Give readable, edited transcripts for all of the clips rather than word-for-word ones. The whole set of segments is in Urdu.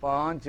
5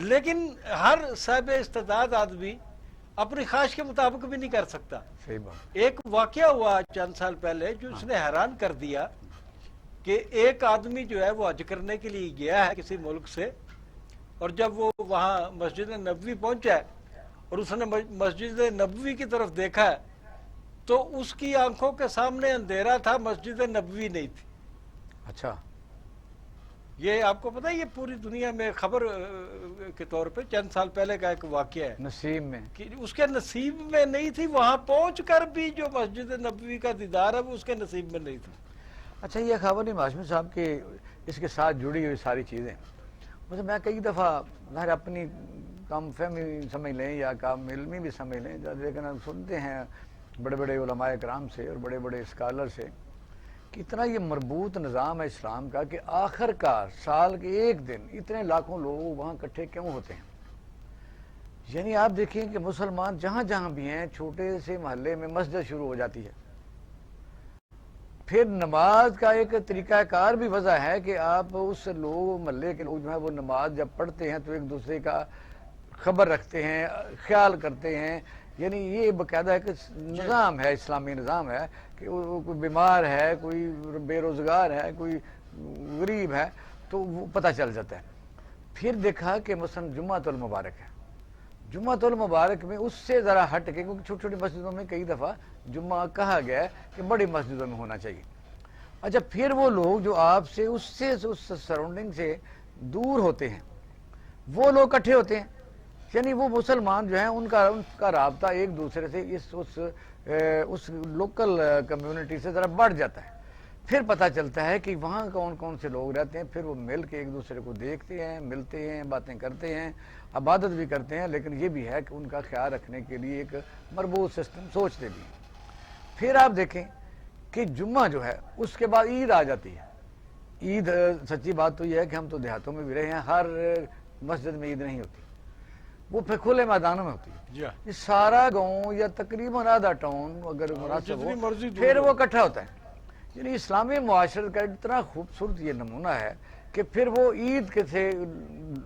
لیکن ہر صاحب استعداد آدمی اپنی خواہش کے مطابق بھی نہیں کر سکتا. صحیح بات. ایک واقعہ ہوا چند سال پہلے جو اس نے حیران کر دیا کہ ایک آدمی جو ہے وہ حج کرنے کے لیے گیا ہے کسی ملک سے, اور جب وہ وہاں مسجد نبوی پہنچا ہے اور اس نے مسجد نبوی کی طرف دیکھا ہے تو اس کی آنکھوں کے سامنے اندھیرا تھا, مسجد نبوی نہیں تھی. اچھا, یہ آپ کو پتہ ہے, یہ پوری دنیا میں خبر کے طور پہ چند سال پہلے کا ایک واقعہ ہے نصیب میں کہ اس کے نصیب میں نہیں تھی, وہاں پہنچ کر بھی جو مسجد نبوی کا دیدار ہے وہ اس کے نصیب میں نہیں تھی. اچھا, یہ خبر نہیں ہاشمی صاحب کہ اس کے ساتھ جڑی ہوئی ساری چیزیں مجھے میں کئی دفعہ ظاہر اپنی کام فہمی سمجھ لیں یا کام علمی بھی سمجھ لیں, لیکن ہم سنتے ہیں بڑے بڑے علماء کرام سے اور بڑے بڑے اسکالر سے کہ اتنا یہ مربوط نظام ہے اسلام کا کہ آخر کار سال کے ایک دن اتنے لاکھوں لوگ وہاں اکٹھے کیوں ہوتے ہیں. یعنی آپ دیکھیں کہ مسلمان جہاں جہاں بھی ہیں چھوٹے سے محلے میں مسجد شروع ہو جاتی ہے. پھر نماز کا ایک طریقہ کار بھی وضع ہے کہ آپ اس لوگ محلے کے لوگ جو ہیں وہ نماز جب پڑھتے ہیں تو ایک دوسرے کا خبر رکھتے ہیں, خیال کرتے ہیں. یعنی یہ باقاعدہ ایک نظام ہے, اسلامی نظام ہے کہ کوئی بیمار ہے, کوئی بے روزگار ہے, کوئی غریب ہے تو وہ پتہ چل جاتا ہے. پھر دیکھا کہ مثلا جمعۃ المبارک ہے, جمعۃ المبارک میں اس سے ذرا ہٹ کے, کیونکہ چھوٹی چھوٹی مسجدوں میں کئی دفعہ جمعہ کہا گیا ہے کہ بڑی مسجدوں میں ہونا چاہیے. اچھا, پھر وہ لوگ جو آپ سے اس سراؤنڈنگ سے دور ہوتے ہیں وہ لوگ اکٹھے ہوتے ہیں. یعنی وہ مسلمان جو ہیں ان کا رابطہ ایک دوسرے سے اس لوکل کمیونٹی سے ذرا بڑھ جاتا ہے. پھر پتہ چلتا ہے کہ وہاں کون کون سے لوگ رہتے ہیں, پھر وہ مل کے ایک دوسرے کو دیکھتے ہیں, ملتے ہیں, باتیں کرتے ہیں, عبادت بھی کرتے ہیں. لیکن یہ بھی ہے کہ ان کا خیال رکھنے کے لیے ایک مربوط سسٹم سوچتے بھی ہیں. پھر آپ دیکھیں کہ جمعہ جو ہے اس کے بعد عید آ جاتی ہے. عید سچی بات تو یہ ہے کہ ہم تو دیہاتوں میں بھی رہے ہیں, ہر مسجد میں عید نہیں ہوتی, وہ پھر کھلے میدانوں میں ہوتی ہے. یہ سارا گاؤں یا تقریباً آدھا ٹاؤن اگر مناسب ہو پھر وہ اکٹھا ہوتا ہے. یعنی اسلامی معاشرت کا اتنا خوبصورت یہ نمونہ ہے کہ پھر وہ عید کے سے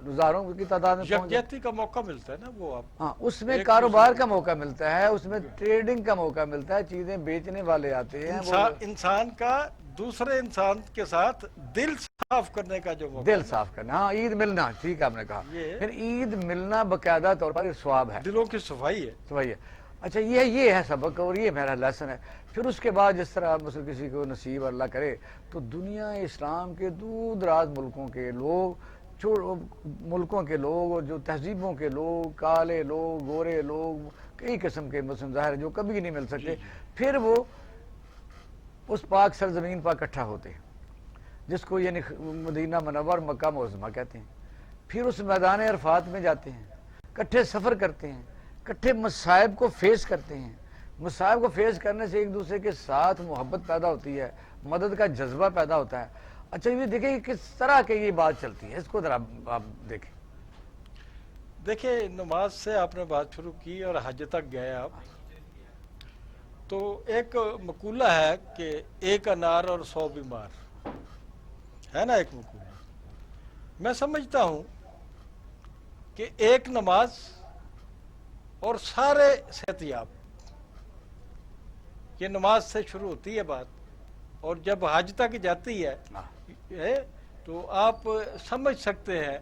ہزاروں کی تعداد میں یکجہتی کا موقع ملتا ہے نا, وہ آپ ہاں اس میں کاروبار کا موقع ملتا ہے, اس میں ٹریڈنگ کا موقع ملتا ہے, چیزیں بیچنے والے آتے ہیں, انسان کا دوسرے انسان کے ساتھ دل صاف کرنے کا جو موقع, دل صاف کرنا. ہاں, عید ملنا, ٹھیک ہے آپ نے کہا. پھر عید ملنا باقاعدہ طور پر ثواب ہے, دلوں کی صفائی ہے. صفائی ہے. اچھا, یہ ہے سبق اور یہ میرا لیسن ہے. پھر اس کے بعد جس طرح مثلا کسی کو نصیب اللہ کرے تو دنیا اسلام کے دور دراز ملکوں کے لوگ, ملکوں کے لوگ اور جو تہذیبوں کے لوگ, کالے لوگ, گورے لوگ, کئی قسم کے مسلم ظاہر جو کبھی نہیں مل سکتے, پھر وہ اس پاک سرزمین پر اکٹھا ہوتے ہیں جس کو یعنی مدینہ منور مکہ معظمہ کہتے ہیں. پھر اس میدان عرفات میں جاتے ہیں, اکٹھے سفر کرتے ہیں, اکٹھے مصائب کو فیس کرتے ہیں. مصائب کو فیس کرنے سے ایک دوسرے کے ساتھ محبت پیدا ہوتی ہے, مدد کا جذبہ پیدا ہوتا ہے. اچھا, یہ دیکھیں کہ کس طرح کی یہ بات چلتی ہے, اس کو ذرا آپ دیکھیں. دیکھیں, نماز سے آپ نے بات شروع کی اور حج تک گئے آپ, تو ایک مقولہ ہے کہ ایک انار اور 100 بیمار, ہے نا ایک مقولہ. میں سمجھتا ہوں کہ ایک نماز اور سارے صحت یاب, یہ نماز سے شروع ہوتی ہے بات, اور جب حج تک جاتی ہے تو آپ سمجھ سکتے ہیں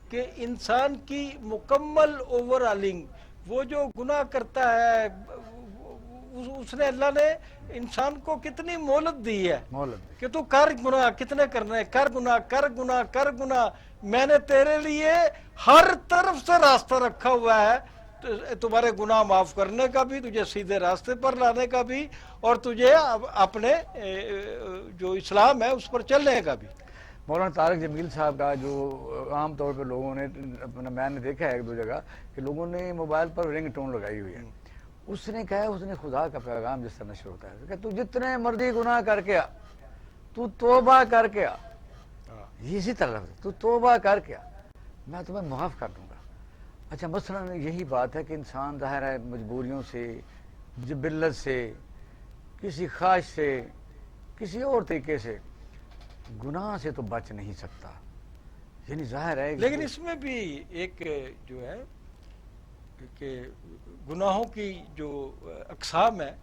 کہ انسان کی مکمل اوور آلنگ, وہ جو گناہ کرتا ہے اس نے, اللہ نے انسان کو کتنی مہلت دی ہے کہ تو کر گناہ, کتنے کرنے, کر گناہ, کر گناہ, کر گناہ, میں نے تیرے لیے ہر طرف سے راستہ رکھا ہوا ہے, تمہارے گناہ معاف کرنے کا بھی, تجھے سیدھے راستے پر لانے کا بھی, اور تجھے اپنے جو اسلام ہے اس پر چلنے کا بھی. مولانا طارق جمیل صاحب کا جو عام طور پہ لوگوں نے اپنا, میں نے دیکھا ہے ایک دو جگہ کہ لوگوں نے موبائل پر رنگ ٹون لگائی ہوئی ہے. اس نے کہا, اس نے خدا کا پیغام جس طرح نشر ہوتا ہے کہ تو جتنے مرضی گناہ کر کے آ, تو توبہ کر کے آ, اسی طرح تو توبہ کر کے آ, میں تمہیں معاف کر دوں گا. اچھا, مثلا یہی بات ہے کہ انسان ظاہر ہے مجبوریوں سے, جبلت سے, کسی خواہش سے, کسی اور طریقے سے گناہ سے تو بچ نہیں سکتا. یعنی ظاہر ہے لیکن اس میں بھی ایک جو ہے کہ گناہوں کی جو اقسام ہے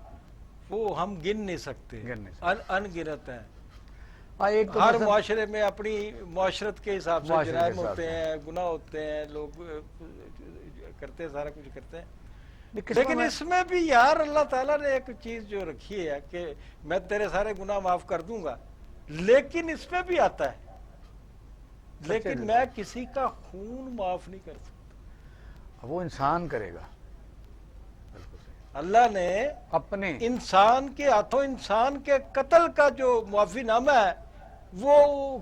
وہ ہم گن نہیں سکتے، ان گنت ہیں. ایک تو ہر مثلا معاشرے میں اپنی معاشرت کے حساب سے معاشرے کے جرائم حساب ہوتے سے ہیں، گناہ ہوتے ہیں، لوگ کرتے ہیں، سارا کچھ کرتے ہیں. قسموں لیکن میں اس میں بھی یار اللہ تعالیٰ نے ایک چیز جو رکھی ہے کہ میں تیرے سارے گناہ معاف کر دوں گا، لیکن اس میں بھی آتا ہے سچے لیکن دل میں سے کسی کا خون معاف نہیں کر سکتا. وہ انسان کرے گا. بالکل صحیح. اللہ نے اپنے انسان کے ہاتھوں انسان کے قتل کا جو معافی نامہ ہے وہ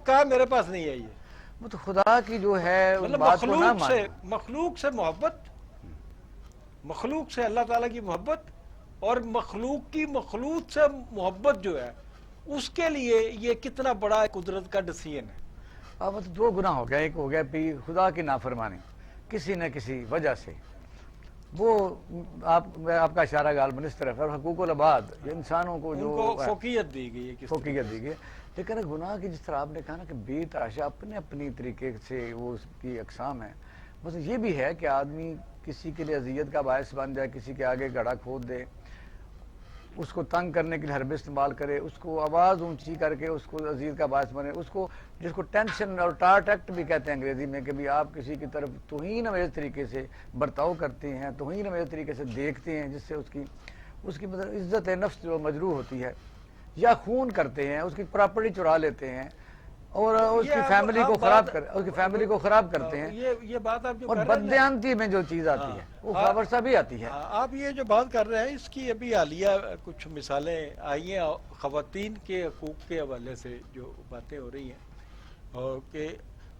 کہا میرے پاس نہیں ہے. یہ وہ تو خدا کی جو ہے اس مطلب بات کو نہ مانے. مخلوق سے محبت، مخلوق سے اللہ تعالیٰ کی محبت، اور مخلوق کی مخلوق سے محبت جو ہے اس کے لیے یہ کتنا بڑا قدرت کا ڈسیزن ہے. اب تو دو گناہ ہو گیا. ایک ہو گیا بھی خدا کی نافرمانی کسی نہ کسی وجہ سے، وہ آپ کا اشارہ غالباً اس طرف ہے. اور حقوق العباد انسانوں کو ان جو کو فوقیت دی گئی ہے، فوقیت دی گئی. لیکن گناہ کی جس طرح آپ نے کہا نا کہ بے تحاشا اپنے اپنی طریقے سے وہ اس کی اقسام ہیں. بس یہ بھی ہے کہ آدمی کسی کے لیے اذیت کا باعث بن جائے، کسی کے آگے گڑھا کھود دے، اس کو تنگ کرنے کے لیے حربے استعمال کرے، اس کو آواز اونچی کر کے اس کو اذیت کا باعث بنے، اس کو جس کو ٹینشن اور ٹارٹ ایکٹ بھی کہتے ہیں انگریزی میں، کہ بھی آپ کسی کی طرف توہین امیز طریقے سے برتاؤ کرتے ہیں، توہین امیز طریقے سے دیکھتے ہیں، جس سے اس کی مطلب عزت نفس جو مجروح ہوتی ہے، یا خون کرتے ہیں، اس کی پراپرٹی چرا لیتے ہیں اور اس کی فیملی کو خراب کرتے ہیں. یہ بات آپ جو اور کر رہے ہیں بددیانتی میں جو چیز آتی ہے وہ خبر سا بھی آتی ہے. آپ یہ جو بات کر رہے ہیں اس کی ابھی حالیہ کچھ مثالیں آئی ہیں خواتین کے حقوق کے حوالے سے جو باتیں ہو رہی ہیں، اور کہ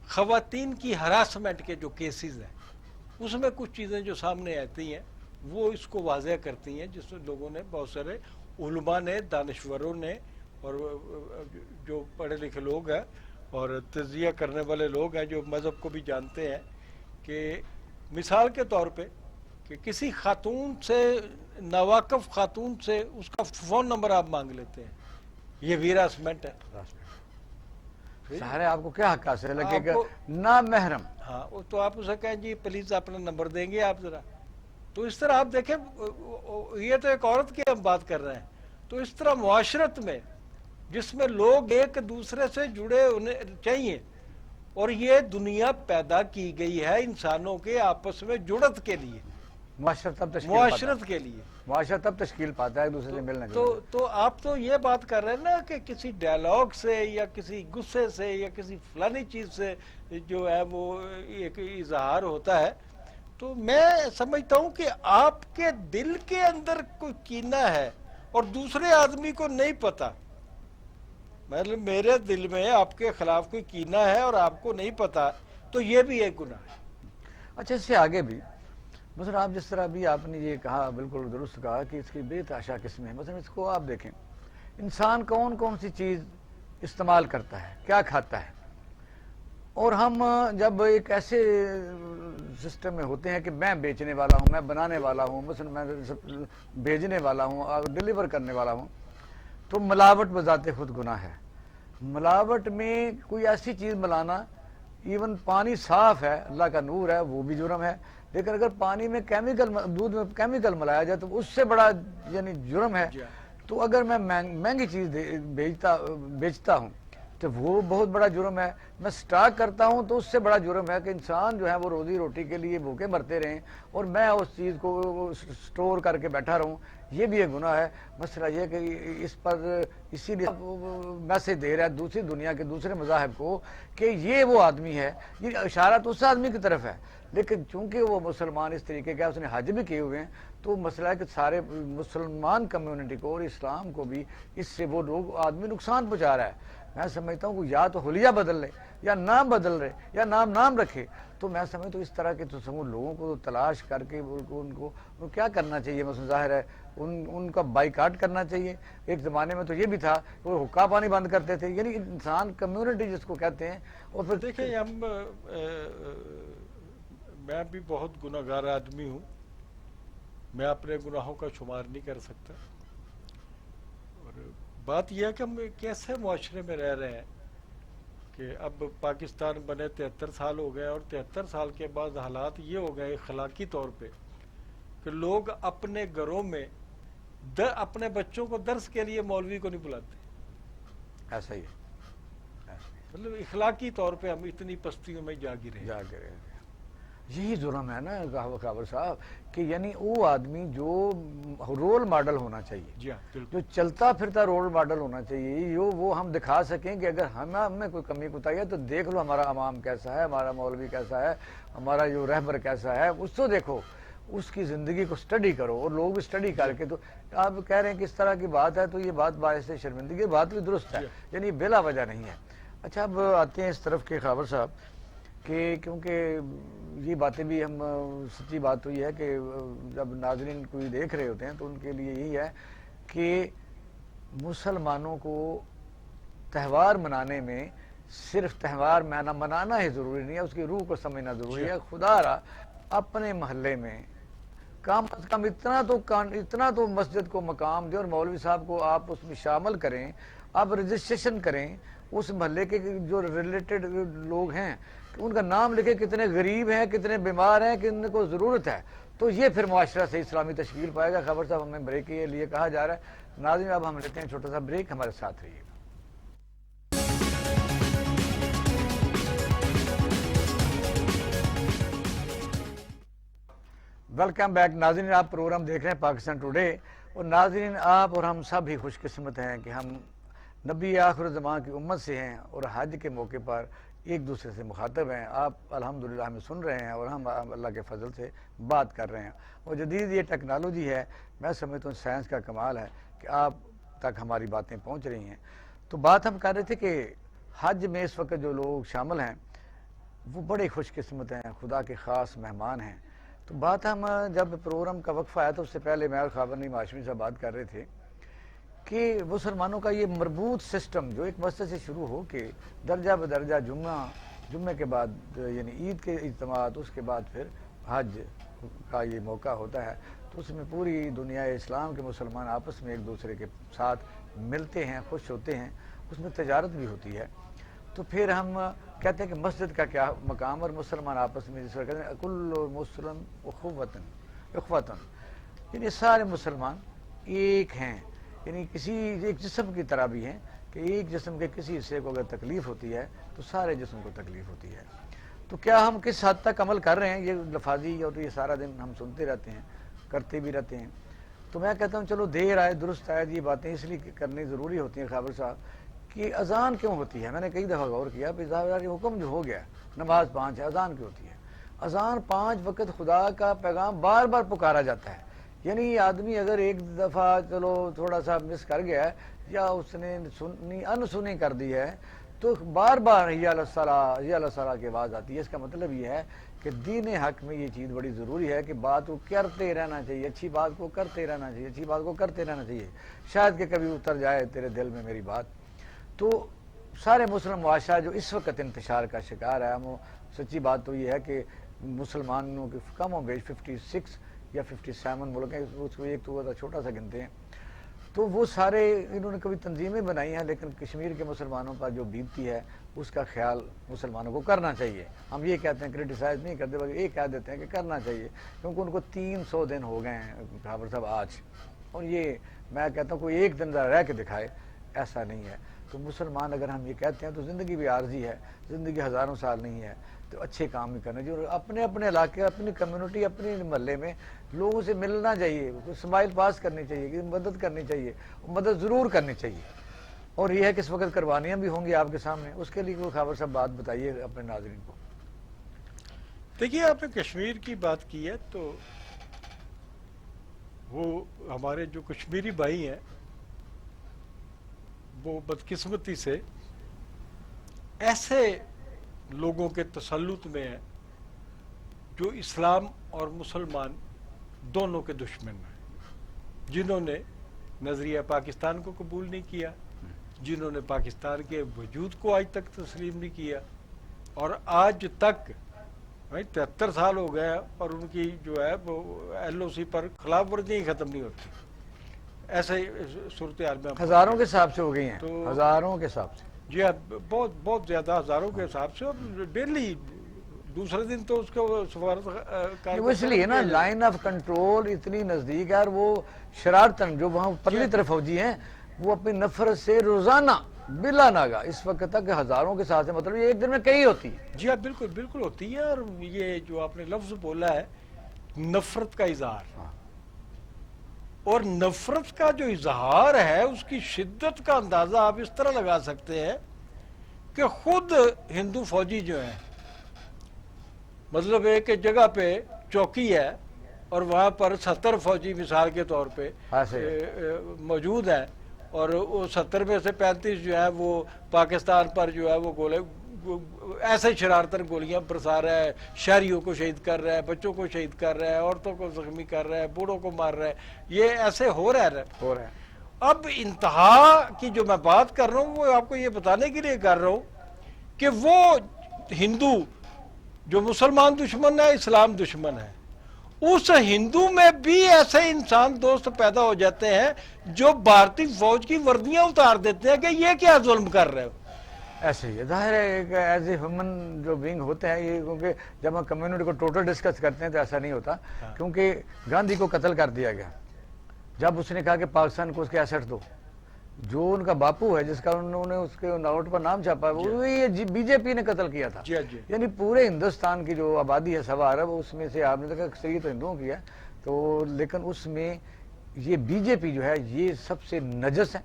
خواتین کی ہراسمنٹ کے جو کیسز ہیں اس میں کچھ چیزیں جو سامنے آتی ہیں وہ اس کو واضح کرتی ہیں، جس میں لوگوں نے، بہت سارے علماء نے، دانشوروں نے، اور جو پڑھے لکھے لوگ ہیں اور تجزیہ کرنے والے لوگ ہیں جو مذہب کو بھی جانتے ہیں، کہ مثال کے طور پہ کہ کسی خاتون سے، ناواقف خاتون سے اس کا فون نمبر آپ مانگ لیتے ہیں، یہ ہراسمنٹ ہے. ظاہر ہے آپ کو کیا حق حاصل ہے کہ آپ کو نامحرم. ہاں تو آپ اسے کہیں جی پلیز اپنا نمبر دیں گے آپ ذرا. تو اس طرح آپ دیکھیں، یہ تو ایک عورت کی ہم بات کر رہے ہیں. تو اس طرح معاشرت میں جس میں لوگ ایک دوسرے سے جڑے ہونے چاہیے، اور یہ دنیا پیدا کی گئی ہے انسانوں کے آپس میں جڑت کے لیے، معاشرت تب تشکیل پاتا ہے ایک دوسرے سے ملنا جلنا. تو آپ تو یہ بات کر رہے ہیں نا کہ کسی ڈائلاگ سے یا کسی غصے سے یا کسی فلانی چیز سے جو ہے وہ ایک اظہار ہوتا ہے. تو میں سمجھتا ہوں کہ آپ کے دل کے اندر کوئی کینہ ہے اور دوسرے آدمی کو نہیں پتا. مطلب میرے دل میں آپ کے خلاف کوئی کینہ ہے اور آپ کو نہیں پتا، تو یہ بھی ایک گناہ ہے. اچھا، اس سے آگے بھی مثلا آپ جس طرح بھی آپ نے یہ کہا، بالکل درست کہا کہ اس کی بے تحاشا قسمیں. مثلا اس کو آپ دیکھیں، انسان کون کون سی چیز استعمال کرتا ہے، کیا کھاتا ہے. اور ہم جب ایک ایسے سسٹم میں ہوتے ہیں کہ میں بیچنے والا ہوں، میں بنانے والا ہوں، مثلا میں بھیجنے والا ہوں، ڈیلیور کرنے والا ہوں، تو ملاوٹ بذات خود گناہ ہے. ملاوٹ میں کوئی ایسی چیز ملانا، ایون پانی صاف ہے، اللہ کا نور ہے، وہ بھی جرم ہے. لیکن اگر پانی میں کیمیکل، دودھ میں کیمیکل ملایا جائے تو اس سے بڑا یعنی جرم ہے. تو اگر میں مہنگی چیز بیچتا ہوں تو وہ بہت بڑا جرم ہے. میں سٹاک کرتا ہوں تو اس سے بڑا جرم ہے کہ انسان جو ہے وہ روزی روٹی کے لیے بھوکے مرتے رہیں اور میں اس چیز کو سٹور کر کے بیٹھا رہوں. یہ بھی ایک گناہ ہے. مسئلہ یہ کہ اس پر اسی لیے میسج دے رہا ہے دوسری دنیا کے دوسرے مذاہب کو کہ یہ وہ آدمی ہے. یہ اشارہ تو اس آدمی کی طرف ہے، لیکن چونکہ وہ مسلمان اس طریقے کا، اس نے حج بھی کیے ہوئے ہیں، تو مسئلہ ہے کہ سارے مسلمان کمیونٹی کو اور اسلام کو بھی اس سے وہ لوگ آدمی نقصان پہنچا رہا ہے. میں سمجھتا ہوں کہ یا تو حلیہ بدل لے یا نام بدل رہے یا نام رکھے. تو میں سمجھتا ہوں اس طرح کے تصور لوگوں کو تلاش کر کے ان کو کیا کرنا چاہیے. مثلا ظاہر ہے ان کا بائیکاٹ کرنا چاہیے. ایک زمانے میں تو یہ بھی تھا کہ وہ حقہ پانی بند کرتے تھے، یعنی انسان کمیونٹی جس کو کہتے ہیں. اور پھر دیکھیں میں بھی بہت گناہ گار آدمی ہوں، میں اپنے گناہوں کا شمار نہیں کر سکتا. اور بات یہ ہے کہ ہم کیسے معاشرے میں رہ رہے ہیں کہ اب پاکستان بنے 73 سال ہو گئے اور 73 سال کے بعد حالات یہ ہو گئے اخلاقی طور پہ کہ لوگ اپنے گھروں میں اپنے بچوں کو درس کے لیے مولوی کو نہیں بلاتے. ایسا ہی ہے. مطلب اخلاقی طور پہ ہم اتنی پستیوں میں جا گرے. یہی جرم ہے نا خابر صاحب کہ یعنی وہ آدمی جو رول ماڈل ہونا چاہیے, جی ہاں بالکل, جو چلتا پھرتا رول ماڈل ہونا چاہیے, وہ ہم دکھا سکیں کہ اگر ہمیں کوئی کمی کوتاہی ہے تو دیکھ لو ہمارا امام کیسا ہے, ہمارا مولوی کیسا ہے, ہمارا جو رہبر کیسا ہے, اس کو دیکھو, اس کی زندگی کو سٹڈی کرو. اور لوگ بھی سٹڈی کر کے, تو آپ کہہ رہے ہیں کہ اس طرح کی بات ہے تو یہ بات باعث شرمندگی, بات بھی درست ہے, یعنی بلا وجہ نہیں ہے. اچھا اب آتے ہیں اس طرف کے خابر صاحب کہ کیونکہ یہ باتیں بھی ہم, سچی بات تو یہ ہے کہ جب ناظرین کوئی دیکھ رہے ہوتے ہیں تو ان کے لیے یہی ہے کہ مسلمانوں کو تہوار منانے میں صرف تہوار منانا ہی ضروری نہیں ہے, اس کی روح کو سمجھنا ضروری ہے. خدا را اپنے محلے میں کم از کم اتنا تو مسجد کو مقام دیں اور مولوی صاحب کو آپ اس میں شامل کریں, آپ رجسٹریشن کریں اس محلے کے جو ریلیٹڈ لوگ ہیں, ان کا نام لکھے کتنے غریب ہیں, کتنے بیمار ہیں, کن کو ضرورت ہے, تو یہ پھر معاشرہ سے اسلامی تشکیل پائے گا. خبر صاحب ہمیں بریک کے لیے کہا جا رہا ہے. ناظرین اب ہم لیتے ہیں چھوٹا سا بریک, ہمارے ساتھ رہیے گا. ویلکم بیک ناظرین, آپ پروگرام دیکھ رہے ہیں پاکستان ٹوڈے. اور ناظرین آپ اور ہم سب ہی خوش قسمت ہیں کہ ہم نبی آخر زمان کی امت سے ہیں اور حج کے موقع پر ایک دوسرے سے مخاطب ہیں. آپ الحمدللہ ہمیں سن رہے ہیں اور ہم اللہ کے فضل سے بات کر رہے ہیں. اور جدید یہ ٹیکنالوجی ہے, میں سمجھتا ہوں سائنس کا کمال ہے کہ آپ تک ہماری باتیں پہنچ رہی ہیں. تو بات ہم کر رہے تھے کہ حج میں اس وقت جو لوگ شامل ہیں وہ بڑے خوش قسمت ہیں, خدا کے خاص مہمان ہیں. تو بات ہم جب پروگرام کا وقفہ آیا تو اس سے پہلے میں اور خابر نعیم ہاشمی سے بات کر رہے تھے کہ مسلمانوں کا یہ مربوط سسٹم جو ایک مسجد سے شروع ہو کے درجہ بدرجہ جمعے کے بعد یعنی عید کے اجتماعات, اس کے بعد پھر حج کا یہ موقع ہوتا ہے, تو اس میں پوری دنیا اسلام کے مسلمان آپس میں ایک دوسرے کے ساتھ ملتے ہیں, خوش ہوتے ہیں, اس میں تجارت بھی ہوتی ہے. تو پھر ہم کہتے ہیں کہ مسجد کا کیا مقام, اور مسلمان آپس میں جس طرح کہتے ہیں کل مسلم اخوتن, یعنی سارے مسلمان ایک ہیں, یعنی کسی ایک جسم کی طرح بھی ہیں کہ ایک جسم کے کسی حصے کو اگر تکلیف ہوتی ہے تو سارے جسم کو تکلیف ہوتی ہے. تو کیا ہم کس حد تک عمل کر رہے ہیں, یہ لفاظی اور یہ سارا دن ہم سنتے رہتے ہیں, کرتے بھی رہتے ہیں. تو میں کہتا ہوں چلو دیر آئے درست آئے, یہ باتیں اس لیے کرنی ضروری ہوتی ہیں خابر صاحب کہ اذان کیوں ہوتی ہے. میں نے کئی دفعہ غور کیا, حکم جو ہو گیا نماز 5 ہے, اذان کیوں ہوتی ہے. اذان 5 وقت خدا کا پیغام بار بار پکارا جاتا ہے. یعنی آدمی اگر ایک دفعہ چلو تھوڑا سا مس کر گیا ہے یا اس نے انسنی کر دی ہے تو بار بار حی علی الصلاۃ حی علی الصلاۃ کی آواز آتی ہے. اس کا مطلب یہ ہے کہ دین حق میں یہ چیز بڑی ضروری ہے کہ بات کو کرتے رہنا چاہیے, اچھی بات کو کرتے رہنا چاہیے, اچھی بات کو کرتے رہنا چاہیے, شاید کہ کبھی اتر جائے تیرے دل میں میری بات. تو سارے مسلم معاشرہ جو اس وقت انتشار کا شکار ہے, سچی بات تو یہ ہے کہ مسلمانوں کے کم و بیش 56 یا 57 ملک ہیں, اس کو ایک تو چھوٹا سا گنتے ہیں, تو وہ سارے انہوں نے کبھی تنظیمیں بنائی ہیں, لیکن کشمیر کے مسلمانوں پر جو بیتتی ہے اس کا خیال مسلمانوں کو کرنا چاہیے. ہم یہ کہتے ہیں کرٹیسائز نہیں کرتے بلکہ یہ کہہ دیتے ہیں کہ کرنا چاہیے, کیونکہ ان کو 300 دن ہو گئے ہیں خابر صاحب آج, اور یہ میں کہتا ہوں کوئی ایک دن رہ کے دکھائے, ایسا نہیں ہے. تو مسلمان اگر ہم یہ کہتے ہیں تو زندگی بھی عارضی ہے, زندگی ہزاروں سال نہیں ہے, تو اچھے کام بھی کرنے چاہیے, اور اپنے اپنے علاقے, اپنی کمیونٹی, اپنے محلے میں لوگوں سے ملنا چاہیے, اسمائل پاس کرنی چاہیے, مدد کرنی چاہیے, مدد ضرور کرنی چاہیے. اور یہ ہے کہ اس وقت قربانیاں بھی ہوں گی آپ کے سامنے, اس کے لیے کوئی خبر صاحب بات بتائیے اپنے ناظرین کو. دیکھیے آپ نے کشمیر کی بات کی ہے, تو وہ ہمارے جو کشمیری بھائی ہیں وہ بدقسمتی سے ایسے لوگوں کے تسلط میں ہیں جو اسلام اور مسلمان دونوں کے دشمن ہیں, جنہوں نے نظریہ پاکستان کو قبول نہیں کیا, جنہوں نے پاکستان کے وجود کو آج تک تسلیم نہیں کیا, اور آج تک 73 سال ہو گئے اور ان کی جو ہے وہ LOC پر خلاف ورزیاں ہی ختم نہیں ہوتی. ایسے صورتحال میں ہزاروں کے حساب سے ہو گئی ہیں, ہزاروں کے حساب سے. جی ہاں، بہت بہت زیادہ ہزاروں کے حساب سے، اور ڈیلی دوسرے دن تو اس کو سفارت کار وہ اس لیے نا لائن آف کنٹرول اتنی نزدیک ہے، اور وہ شرارتن جو وہاں پرلی طرف فوجی ہیں وہ اپنی نفرت سے روزانہ بلا ناگا اس وقت تک ہزاروں کے ساتھ، مطلب یہ ایک دن میں کئی ہوتی ہے. جی ہاں بالکل بالکل ہوتی ہے. اور یہ جو آپ نے لفظ بولا ہے نفرت کا اظہار، اور نفرت کا جو اظہار ہے اس کی شدت کا اندازہ آپ اس طرح لگا سکتے ہیں کہ خود ہندو فوجی جو ہیں، مطلب ایک جگہ پہ چوکی ہے اور وہاں پر 70 فوجی مثال کے طور پہ موجود ہیں، اور وہ 70 میں سے 35 جو ہے وہ پاکستان پر جو ہے وہ گولے ایسے شرارتن گولیاں برسا رہا ہے، شہریوں کو شہید کر رہا ہے، بچوں کو شہید کر رہا ہے، عورتوں کو زخمی کر رہا ہے، بوڑھوں کو مار رہا ہے. یہ ایسے ہو رہا ہے. اب انتہا کی جو میں بات کر رہا ہوں وہ آپ کو یہ بتانے کے لیے کر رہا ہوں کہ وہ ہندو جو مسلمان دشمن ہے، اسلام دشمن ہے، اس ہندو میں بھی ایسے انسان دوست پیدا ہو جاتے ہیں جو بھارتی فوج کی وردیاں اتار دیتے ہیں کہ یہ کیا ظلم کر رہے ہو. ایسے ہی ظاہر ہے ایک ایز اے ہیومن جو بینگ ہوتے ہیں یہ، کیونکہ جب ہم کمیونٹی کو ٹوٹل ڈسکس کرتے ہیں تو ایسا نہیں ہوتا، کیونکہ گاندھی کو قتل کر دیا گیا جب اس نے کہا کہ پاکستان کو اس کے ایسٹ دو. جو ان کا باپو ہے جس کا انہوں نے اس کے نوٹ پر نام چھاپا ہے وہ یہ بی جے پی نے قتل کیا تھا. یعنی پورے ہندوستان کی جو آبادی ہے 1.25 ارب، اس میں سے آپ نے دیکھا اکثریت تو ہندوؤں کی ہے، تو لیکن اس میں یہ بی جے پی جو ہے یہ سب سے نجس ہے،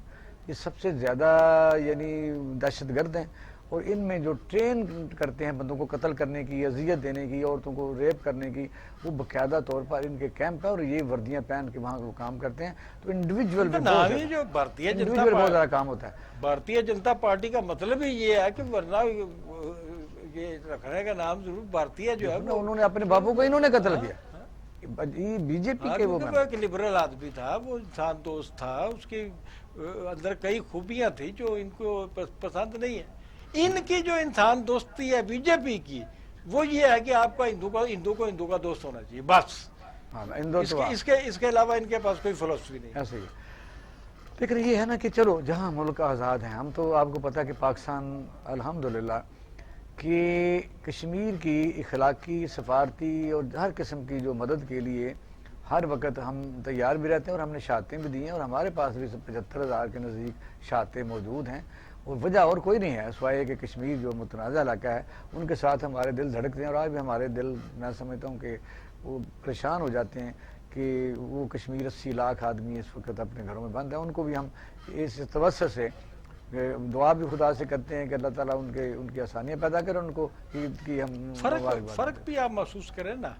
یہ سب سے زیادہ یعنی دہشت گرد ہیں، اور ان میں جو ٹرین کرتے ہیں بندوں کو قتل کرنے کی، اذیت دینے کی، عورتوں کو ریپ کرنے کی، وہ باقاعدہ طور پر ان کے کیمپ ہے، اور یہ وردیاں پہن کے وہاں وہ کام کرتے ہیں. تو انڈیویجول میں جو بہت زیادہ کام ہوتا ہے. بھارتیہ جنتا پارٹی کا مطلب ہی یہ ہے کہ ورنہ یہ رکھنے کا نام ضرور بھارتیہ جو ہے انہوں نے اپنے باپو کو انہوں نے قتل کیا. بی جے پی کے وہ ایک لبرل آدمی تھا، وہ انسان دوست تھا، اس کے اندر کئی خوبیاں تھیں جو ان کو پسند نہیں ہیں. ان کی جو انسان دوستی ہے بی جے پی کی، وہ یہ ہے کہ آپ کا ہندو کو ہندو کا دوست ہونا چاہیے بس. اس کے علاوہ ان کے پاس کوئی فلسفی نہیں. ایسے ہی لیکن یہ ہے نا کہ چلو جہاں ملک آزاد ہیں ہم، تو آپ کو پتا کہ پاکستان الحمدللہ کہ کشمیر کی اخلاقی، سفارتی اور ہر قسم کی جو مدد کے لیے ہر وقت ہم تیار بھی رہتے ہیں، اور ہم نے شہادتیں بھی دی ہیں، اور ہمارے پاس بھی 75,000 کے نزدیک شہادتیں موجود ہیں. اور وجہ اور کوئی نہیں ہے سوائے کہ کشمیر جو متنازع علاقہ ہے ان کے ساتھ ہمارے دل دھڑکتے ہیں، اور آج بھی ہمارے دل میں سمجھتا ہوں کہ وہ پریشان ہو جاتے ہیں کہ وہ کشمیر 80 لاکھ آدمی اس وقت اپنے گھروں میں بند ہیں. ان کو بھی ہم اس توسط سے دعا بھی خدا سے کرتے ہیں کہ اللہ تعالیٰ ان کی آسانیاں پیدا کریں، ان کو عید کی ہم فرق بھی آپ محسوس کریں نا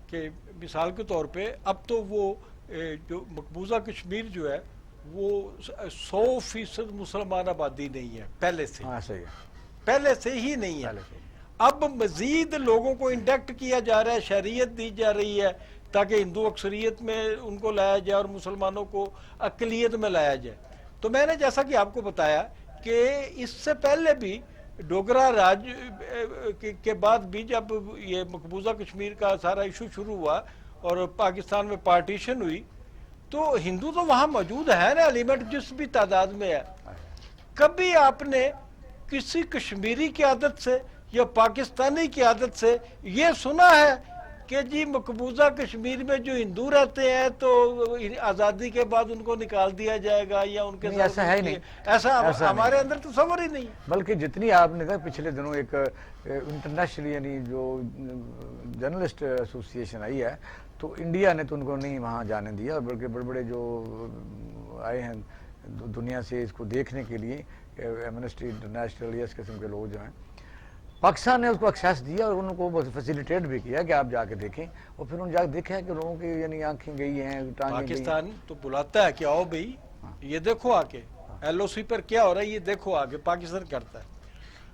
کہ مثال کے طور پہ اب تو وہ جو مقبوضہ کشمیر جو ہے وہ 100% مسلمان آبادی نہیں ہے پہلے سے. پہلے سے ہی نہیں ہے. اب مزید لوگوں کو انڈکٹ کیا جا رہا ہے، شہریت دی جا رہی ہے تاکہ ہندو اکثریت میں ان کو لایا جائے اور مسلمانوں کو اقلیت میں لایا جائے. تو میں نے جیسا کہ آپ کو بتایا کہ اس سے پہلے بھی ڈوگرا راج کے بعد بھی جب یہ مقبوضہ کشمیر کا سارا ایشو شروع ہوا اور پاکستان میں پارٹیشن ہوئی تو ہندو تو وہاں موجود ہے نا ایلیمنٹ جس بھی تعداد میں ہے. کبھی آپ نے کسی کشمیری کی عادت سے یا پاکستانی کی عادت سے یہ سنا ہے کہ جی مقبوضہ کشمیر میں جو ہندو رہتے ہیں تو آزادی کے بعد ان کو نکال دیا جائے گا یا ان کے ساتھ؟ ایسا ہے نہیں، ایسا ہمارے اندر تصور ہی نہیں. بلکہ جتنی آپ نے کہا پچھلے دنوں ایک انٹرنیشنل یعنی جو جرنلسٹ ایسوسیشن آئی ہے تو انڈیا نے تو ان کو نہیں وہاں جانے دیا، اور بلکہ بڑے بڑے جو آئے ہیں دنیا سے اس کو دیکھنے کے لیے ایمنسٹی انٹرنیشنل اس قسم کے لوگ جو ہیں، پاکستان نے اس کو ایکسیس دیا اور ان کو فیسیلیٹیٹ بھی کیا کہ آپ جا کے دیکھیں. اور پھر انہوں نے جا کے دیکھا ہے کہ لوگوں کی یعنی آنکھیں گئی ہیں، پاکستان تو بلاتا ہے کہ آؤ بھائی یہ دیکھو آ کے ایل او سی پر کیا ہو رہا ہے، یہ دیکھو آ کے. پاکستان کرتا ہے.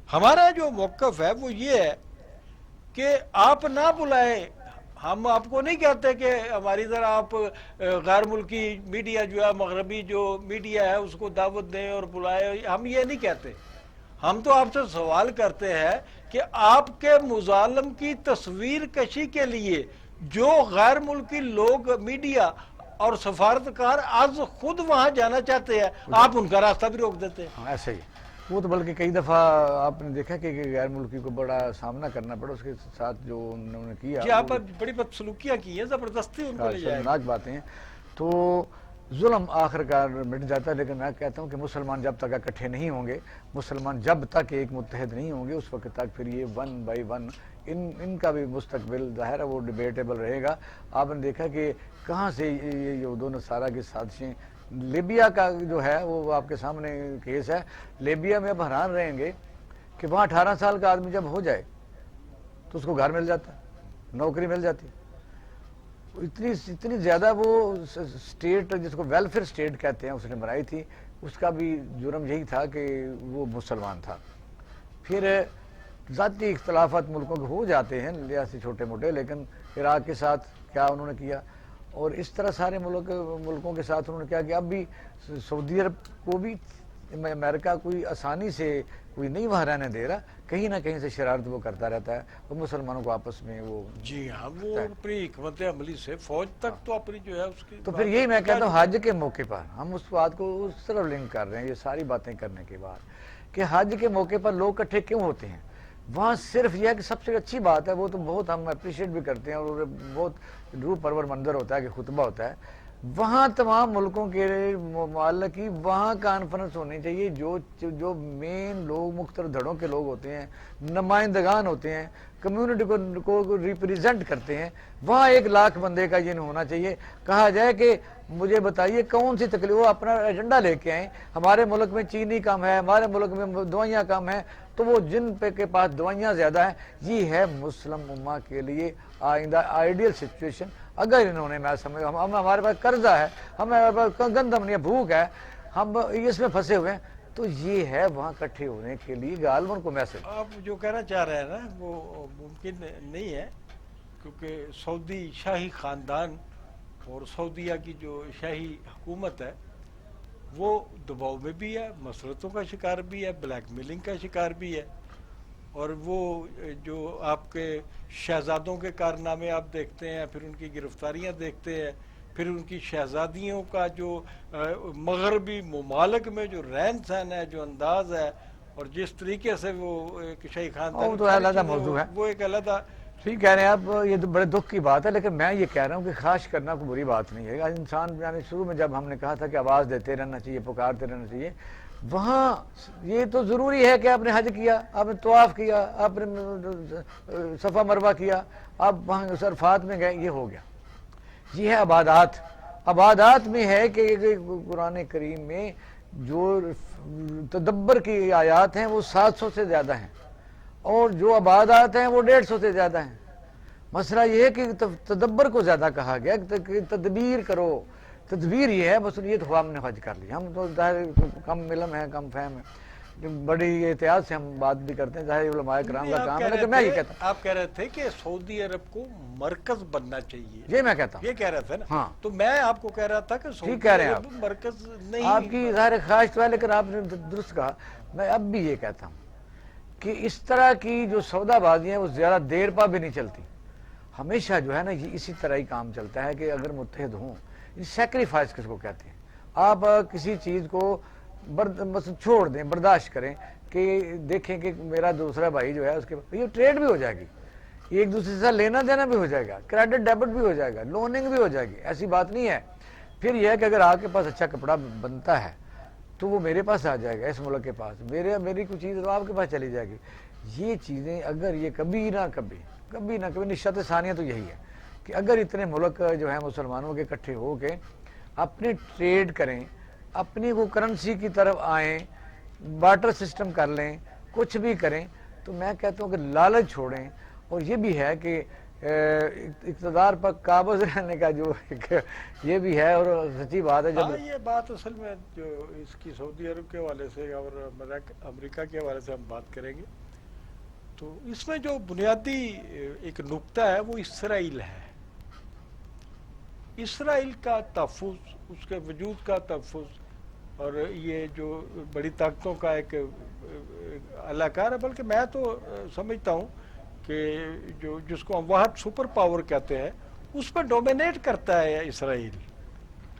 ہمارا جو موقف ہے وہ یہ ہے کہ آپ نہ بلائیں. ہم آپ کو نہیں کہتے کہ ہماری طرح آپ غیر ملکی میڈیا جو ہے، مغربی جو میڈیا ہے اس کو دعوت دیں اور بلائیں، ہم یہ نہیں کہتے. ہم تو آپ سے سوال کرتے ہیں کہ آپ کے مظالم کی تصویر کشی کے لیے جو غیر ملکی لوگ میڈیا اور سفارتکار آج خود وہاں جانا چاہتے ہیں، آپ ان کا راستہ بھی روک دیتے ہیں. ایسے ہی وہ تو بلکہ کئی دفعہ آپ نے دیکھا کہ غیر ملکی کو بڑا سامنا کرنا پڑا اس کے ساتھ جو انہوں نے کیا. جی آپ بڑی بدسلوکیاں کی ہیں, زبردستی ان کو لے جائے. شرمناک باتیں ہیں. تو ظلم آخر کار مٹ جاتا ہے, لیکن میں کہتا ہوں کہ مسلمان جب تک اکٹھے نہیں ہوں گے, مسلمان جب تک ایک متحد نہیں ہوں گے, اس وقت تک پھر یہ ون بائی ون ان کا بھی مستقبل ظاہر ہے وہ ڈیبیٹیبل رہے گا. آپ نے دیکھا کہ کہاں سے یہ جو دونوں سارا کی سازشیں, لیبیا کا جو ہے وہ آپ کے سامنے کیس ہے. لیبیا میں اب حیران رہیں گے کہ وہاں 18 سال کا آدمی جب ہو جائے تو اس کو گھر مل جاتا ہے, نوکری مل جاتی ہے. اتنی زیادہ وہ اسٹیٹ جس کو ویلفیئر اسٹیٹ کہتے ہیں اس نے بنائی تھی. اس کا بھی جرم یہی تھا کہ وہ مسلمان تھا. پھر ذاتی اختلافات ملکوں کے ہو جاتے ہیں ریاستی چھوٹے موٹے, لیکن عراق کے ساتھ کیا انہوں نے کیا, اور اس طرح سارے ملکوں کے ساتھ انہوں نے کیا کہ اب بھی سعودی عرب کو بھی امریکہ کوئی آسانی سے کوئی نہیں وہاں رہنے دے رہا, کہیں نہ کہیں سے شرارت وہ کرتا رہتا ہے, اور مسلمانوں کو آپس میں وہ. جی ہاں, وہ اپنی حکمت عملی سے فوج تک تو اپنی جو ہے اس کی. تو پھر یہی میں کہتا ہوں حج کے موقع پر ہم اس بات کو اس طرح لنک کر رہے ہیں یہ ساری باتیں کرنے کے بعد کہ حج کے موقع پر لوگ اکٹھے کیوں ہوتے ہیں. وہاں صرف یہ ہے کہ سب سے اچھی بات ہے, وہ تو بہت ہم اپریشیٹ بھی کرتے ہیں اور بہت روح پرور منظر ہوتا ہے کہ خطبہ ہوتا ہے. وہاں تمام ملکوں کے معلق کی وہاں کانفرنس ہونی چاہیے, جو مین لوگ مختلف دھڑوں کے لوگ ہوتے ہیں, نمائندگان ہوتے ہیں, کمیونٹی کو ریپریزنٹ کرتے ہیں, وہاں 1 لاکھ بندے کا یہ ہونا چاہیے. کہا جائے کہ مجھے بتائیے کون سی تکلیف, وہ اپنا ایجنڈا لے کے آئیں. ہمارے ملک میں چینی کم ہے, ہمارے ملک میں دوائیاں کم ہیں, تو وہ جن پہ کے پاس دوائیاں زیادہ ہیں, یہ ہے مسلم امہ کے لیے آئندہ آئیڈیل سچویشن. اگر انہوں نے, میں سمجھ, ہمارے پاس قرضہ ہے, ہمارے پاس گندم نہیں ہے, بھوک ہے, ہم اس میں پھنسے ہوئے ہیں, تو یہ ہے وہاں اکٹھے ہونے کے لیے غالباً کو میسج. آپ جو کہنا چاہ رہے ہیں نا وہ ممکن نہیں ہے, کیونکہ سعودی شاہی خاندان اور سعودیہ کی جو شاہی حکومت ہے وہ دباؤ میں بھی ہے, مسرتوں کا شکار بھی ہے, بلیک میلنگ کا شکار بھی ہے. اور وہ جو آپ کے شہزادوں کے کارنامے آپ دیکھتے ہیں, پھر ان کی گرفتاریاں دیکھتے ہیں, پھر ان کی شہزادیوں کا جو مغربی ممالک میں جو رہن سہن ہے, جو انداز ہے, اور جس طریقے سے وہ ایک شاہی خاندان, تو علیحدہ موضوع ہے, وہ ایک علیحدہ. ٹھیک کہہ رہے ہیں آپ, یہ تو بڑے دکھ کی بات ہے, لیکن میں یہ کہہ رہا ہوں کہ خواہش کرنا کوئی بری بات نہیں ہے. انسان یعنی شروع میں جب ہم نے کہا تھا کہ آواز دیتے رہنا چاہیے, پکارتے رہنا چاہیے, وہاں یہ تو ضروری ہے کہ آپ نے حج کیا, آپ نے طواف کیا, آپ نے صفا مروہ کیا, آپ وہاں عرفات میں گئے, یہ ہو گیا. یہ ہے عبادات. عبادات میں ہے کہ قرآن کریم میں جو تدبر کی آیات ہیں وہ 700 سے زیادہ ہیں, اور جو عبادات ہیں وہ 150 سے زیادہ ہیں. مسئلہ یہ ہے کہ تدبر کو زیادہ کہا گیا کہ تدبیر کرو. تدبیر یہ ہے, بس یہ تو ہم نے حج کر لیا, ہم تو ظاہر کم علم ہے, کم فہم ہے, بڑی احتیاط سے ہم بات بھی کرتے ہیں, ظاہر علماء کرام کا کام ہے. لیکن میں یہ کہتا ہوں, آپ کہہ رہے تھے کہ سعودی عرب کو مرکز بننا چاہیے, یہ میں کہتا ہوں, یہ کہہ رہے تھے نا. ہاں, تو میں آپ کو کہہ رہا تھا کہ سعودی عرب مرکز نہیں, آپ کی ظاہر خواہش تو ہے, لیکن آپ نے درست کہا. میں اب بھی یہ کہتا ہوں کہ اس طرح کی جو سودا بازیاں وہ زیادہ دیر پا بھی نہیں چلتی. ہمیشہ جو ہے نا یہ اسی طرح ہی کام چلتا ہے کہ اگر متحد ہوں, سیکریفائس کس کو کہتے ہیں, آپ کسی چیز کو چھوڑ دیں, برداشت کریں کہ دیکھیں کہ میرا دوسرا بھائی جو ہے اس کے یہ ٹریڈ بھی ہو جائے گی, ایک دوسرے سے لینا دینا بھی ہو جائے گا, کریڈٹ ڈیبٹ بھی ہو جائے گا, لوننگ بھی ہو جائے گی, ایسی بات نہیں ہے. پھر یہ ہے کہ اگر آپ کے پاس اچھا کپڑا بنتا ہے تو وہ میرے پاس آ جائے گا, اس ملک کے پاس میری کوئی چیز تو آپ کے پاس چلی جائے گی. یہ چیزیں اگر یہ کبھی نہ کبھی نشات ثانیہ تو یہی ہے کہ اگر اتنے ملک جو ہیں مسلمانوں کے اکٹھے ہو کے اپنے ٹریڈ کریں, اپنی وہ کرنسی کی طرف آئیں, بارٹر سسٹم کر لیں, کچھ بھی کریں, تو میں کہتا ہوں کہ لالچ چھوڑیں. اور یہ بھی ہے کہ اقتدار پر قابض رہنے کا جو یہ بھی ہے, اور سچی بات ہے. ہاں یہ بات اصل میں جو اس کی سعودی عرب کے حوالے سے اور امریکہ کے حوالے سے ہم بات کریں گے, تو اس میں جو بنیادی ایک نقطہ ہے وہ اسرائیل ہے. اسرائیل کا تحفظ, اس کے وجود کا تحفظ, اور یہ جو بڑی طاقتوں کا ایک علاقہ ہے. بلکہ میں تو سمجھتا ہوں کہ جس کو ہم واحد سپر پاور کہتے ہیں, اس پہ ڈومینیٹ کرتا ہے اسرائیل.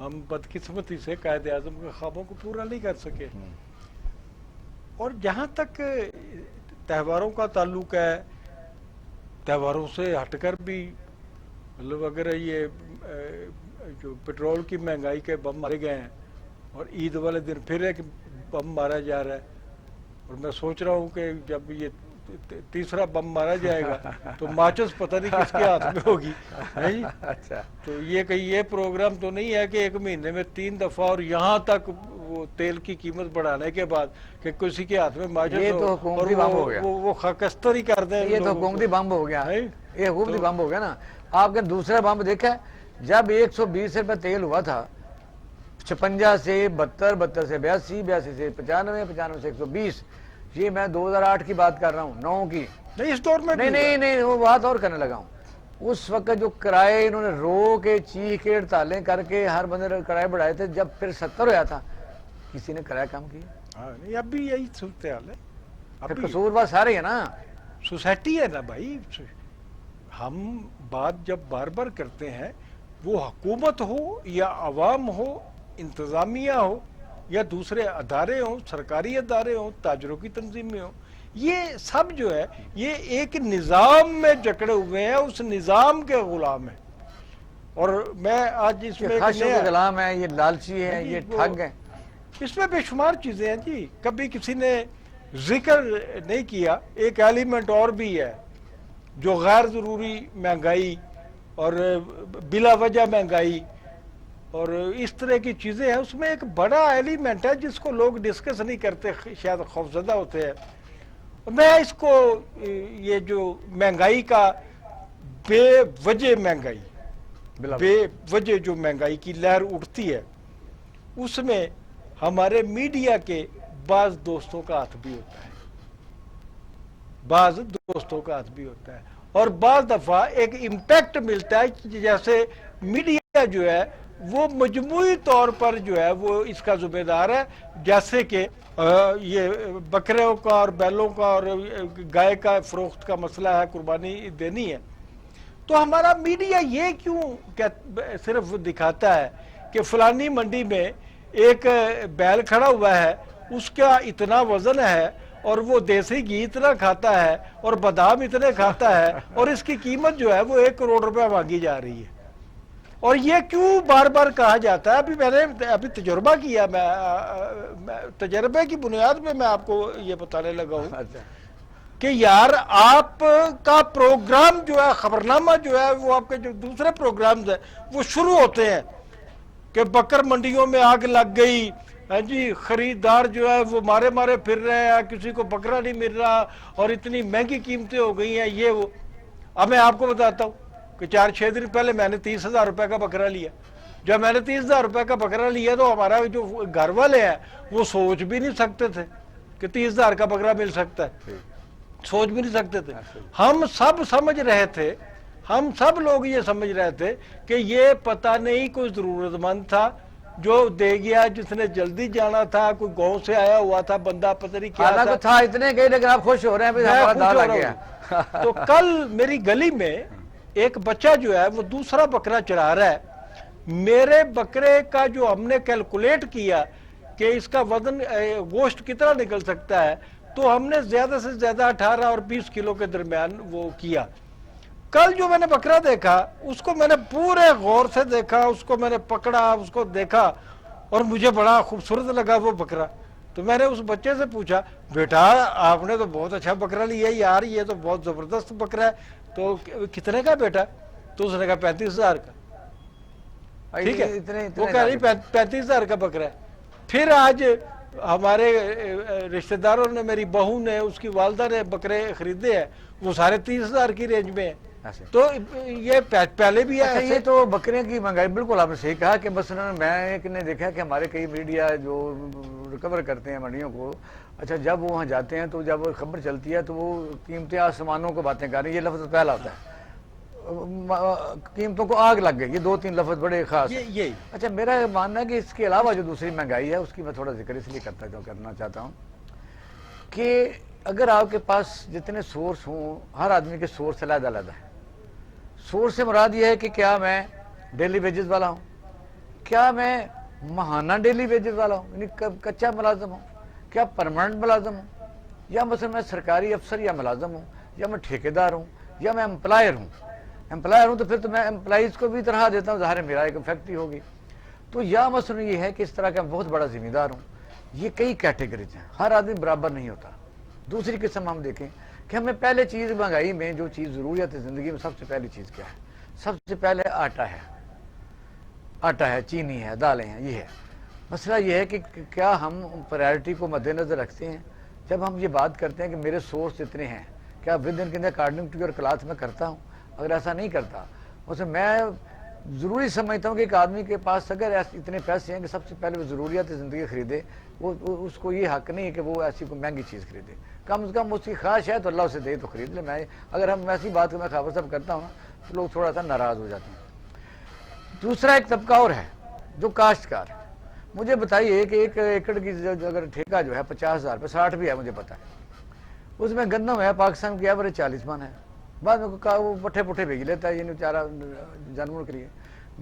ہم بدقسمتی سے قائد اعظم کے خوابوں کو پورا نہیں کر سکے. اور جہاں تک تہواروں کا تعلق ہے، تہواروں سے ہٹ کر بھی مطلب اگر یہ جو پیٹرول کی مہنگائی کے بم مارے گئے ہیں اور عید والے دن پھر ایک بم مارا جا رہا ہے، اور میں سوچ رہا ہوں کہ جب یہ تیسرا بم مارا جائے گا تو ماچس پتہ نہیں کس کے ہاتھ میں ہوگی. اچھا تو یہ کہیں یہ پروگرام تو نہیں ہے کہ 1 مہینے میں 3 دفعہ اور یہاں تک وہ تیل کی قیمت بڑھانے کے بعد کہ کسی کے ہاتھ میں ماچس یہ ہو تو اور حکومتی بم ہو گیا. وہ خاکستر ہی کر دیں یہ تو لوگوں کو. حکومتی بم ہو گیا. ہے؟ یہ حکومتی بم ہو گیا نا. آپ نے دوسرا بم دیکھا ہے؟ جب 120 روپے تیل ہوا تھا 56 سے 72، 72 سے 82، 82 سے 95، 95 سے 120. یہ میں 2008 کی بات کر رہا ہوں، 9 کی. نہیں اس دور میں نہیں بھی نہیں نہیں وہ بات اور کرنے لگا ہوں. اس وقت جو کرائے انہوں نے رو کے چیخ کے ہڑتالیں کر کے ہر بندے نے کرائے بڑھائے تھے. جب پھر 70 ہوا تھا کسی نے کرایہ کم کیا؟ ہاں نہیں اب بھی یہی صورتحال ہے. اب پھر بھی قصوروار سارے ہیں نا. سوسائٹی ہے نا بھائی. ہم بات جب بار بار کرتے ہیں، وہ حکومت ہو یا عوام ہو، انتظامیہ ہو یا دوسرے ادارے ہوں، سرکاری ادارے ہوں، تاجروں کی تنظیمیں ہوں، یہ سب جو ہے یہ ایک نظام میں جکڑے ہوئے ہیں، اس نظام کے غلام ہیں. اور میں آج اس میں یہ ایک خواہشوں نیا کے غلام ہیں، یہ لالچی ہیں، جی، یہ وہ ٹھگ ہیں. اس میں بے شمار چیزیں ہیں جی. کبھی کسی نے ذکر نہیں کیا ایک ایلیمنٹ اور بھی ہے جو غیر ضروری مہنگائی اور بلا وجہ مہنگائی اور اس طرح کی چیزیں ہیں. اس میں ایک بڑا ایلیمنٹ ہے جس کو لوگ ڈسکس نہیں کرتے، شاید خوفزدہ ہوتے ہیں. میں اس کو یہ جو مہنگائی کا بے وجہ مہنگائی، بلا بے وجہ جو مہنگائی کی لہر اٹھتی ہے، اس میں ہمارے میڈیا کے بعض دوستوں کا ہاتھ بھی ہوتا ہے، بعض دوستوں کا ہاتھ بھی ہوتا ہے. اور بعض دفعہ ایک امپیکٹ ملتا ہے کہ جیسے میڈیا جو ہے وہ مجموعی طور پر جو ہے وہ اس کا ذمہ دار ہے. جیسے کہ یہ بکروں کا اور بیلوں کا اور گائے کا فروخت کا مسئلہ ہے، قربانی دینی ہے، تو ہمارا میڈیا یہ کیوں صرف دکھاتا ہے کہ فلانی منڈی میں ایک بیل کھڑا ہوا ہے، اس کا اتنا وزن ہے اور وہ دیسی گھی اتنا کھاتا ہے اور بادام اتنے کھاتا ہے اور اس کی قیمت جو ہے وہ 1 کروڑ روپے مانگی جا رہی ہے. اور یہ کیوں بار بار کہا جاتا ہے؟ میں نے تجربہ کیا، میں تجربے کی بنیاد پہ میں آپ کو یہ بتانے لگا ہوں اچھا کہ یار آپ کا پروگرام جو ہے، خبرنامہ جو ہے، وہ آپ کے جو دوسرے پروگرامز ہیں وہ شروع ہوتے ہیں کہ بکر منڈیوں میں آگ لگ گئی، ہاں جی، خریدار جو ہے وہ مارے پھر رہے ہیں، کسی کو بکرا نہیں مل رہا اور اتنی مہنگی قیمتیں ہو گئی ہیں یہ وہ. اب میں آپ کو بتاتا ہوں کہ 4-6 دن پہلے میں نے 30,000 روپے کا بکرا لیا. جب میں نے 30,000 روپے کا بکرا لیا تو ہمارا جو گھر والے ہیں وہ سوچ بھی نہیں سکتے تھے کہ 30,000 کا بکرا مل سکتا ہے، سوچ بھی نہیں سکتے تھے. ہم سب سمجھ رہے تھے، ہم سب لوگ یہ سمجھ رہے تھے کہ یہ پتہ نہیں کوئی ضرورت مند تھا جو دے گیا، جس نے جلدی جانا تھا، کوئی گاؤں سے آیا ہوا تھا بندہ، پتہ نہیں کیا حالانکہ تھا اتنے گئے لیکن آپ خوش ہو رہے ہیں میں ہمارا خوش دال ہو آ رہا گیا. ہوں. تو کل میری گلی میں ایک بچہ جو ہے وہ دوسرا بکرا چرا رہا ہے. میرے بکرے کا جو ہم نے کیلکولیٹ کیا کہ اس کا وزن گوشت کتنا نکل سکتا ہے، تو ہم نے زیادہ سے زیادہ 18 اور 20 کلو کے درمیان وہ کیا. کل جو میں نے بکرا دیکھا اس کو میں نے پورے غور سے دیکھا، اس کو میں نے پکڑا، اس کو دیکھا اور مجھے بڑا خوبصورت لگا وہ بکرا. تو میں نے اس بچے سے پوچھا، بیٹا آپ نے تو بہت اچھا بکرا لیا یار، یہ تو بہت زبردست بکرا ہے، تو کتنے کا بیٹا؟ تو اس نے کہا 35,000 کا. ٹھیک ہے، وہ کہہ رہی 35,000 کا بکرا ہے. پھر آج ہمارے رشتہ داروں نے، میری بہو نے، اس کی والدہ نے بکرے خریدے ہیں، وہ سارے 30,000 کی رینج میں ہیں. تو یہ پہلے بھی ہے. یہ تو بکریوں کی مہنگائی، بالکل آپ نے صحیح کہا کہ مثلا میں ایک نے دیکھا کہ ہمارے کئی میڈیا جو ریکور کرتے ہیں منڈیوں کو، اچھا جب وہ وہاں جاتے ہیں تو جب خبر چلتی ہے تو وہ قیمتیں آسمانوں کو باتیں کر رہی ہیں، یہ لفظ پہلا ہوتا ہے، قیمتوں کو آگ لگ گئی. یہ 2-3 لفظ بڑے خاص ہیں. یہی اچھا میرا ماننا ہے کہ اس کے علاوہ جو دوسری مہنگائی ہے اس کی میں تھوڑا ذکر اس لیے کرنا چاہتا ہوں کہ اگر آپ کے پاس جتنے سورس ہوں، ہر آدمی کے سورس علیحدہ علیحدہ ہے. سورس سے مراد یہ ہے کہ کیا میں ڈیلی ویجز والا ہوں، کیا میں ماہانہ ڈیلی ویجز والا ہوں، یعنی کچا ملازم ہوں، کیا پرماننٹ ملازم ہوں، یا مثلا میں سرکاری افسر یا ملازم ہوں، یا میں ٹھیکیدار ہوں، یا میں امپلائر ہوں؟ امپلائر ہوں تو پھر تو میں امپلائیز کو بھی طرح دیتا ہوں، ظاہر ہے میرا ایک فیکٹری ہوگی. تو یا مثلا یہ ہے کہ اس طرح کا بہت بڑا ذمہ دار ہوں. یہ کئی کیٹیگریز ہیں، ہر آدمی برابر نہیں ہوتا. دوسری قسم ہم دیکھیں کہ ہمیں پہلے چیز مہنگائی میں جو چیز ضروریت ہے زندگی میں، سب سے پہلی چیز کیا ہے؟ سب سے پہلے آٹا ہے، چینی ہے، دالیں ہیں. یہ ہے مسئلہ. یہ ہے کہ کیا ہم پرائرٹی کو مد نظر رکھتے ہیں؟ جب ہم یہ بات کرتے ہیں کہ میرے سورس اتنے ہیں، کیا ود ان کے اکارڈنگ ٹو یور کلاس میں کرتا ہوں؟ اگر ایسا نہیں کرتا، اسے میں ضروری سمجھتا ہوں کہ ایک آدمی کے پاس اگر اتنے پیسے ہیں کہ سب سے پہلے وہ ضروریات زندگی خریدے، وہ اس کو یہ حق نہیں ہے کہ وہ ایسی کوئی مہنگی چیز خریدے. کم از کم اس کی خواہش ہے تو اللہ اسے دے تو خرید لے. میں اگر ہم ایسی بات کو میں خبر صاحب کرتا ہوں تو لوگ تھوڑا سا ناراض ہو جاتے ہیں. دوسرا ایک طبقہ اور ہے جو کاشتکار. مجھے بتائیے کہ ایک ایکڑ کی اگر ٹھیکہ جو ہے 50,000 پہ 60 بھی ہے مجھے پتا ہے، اس میں گندم ہے پاکستان کی ایوریج 40 من ہے. بعد میں وہ پٹھے بھیج لیتا ہے، یہ بیچارہ جانور کے لیے.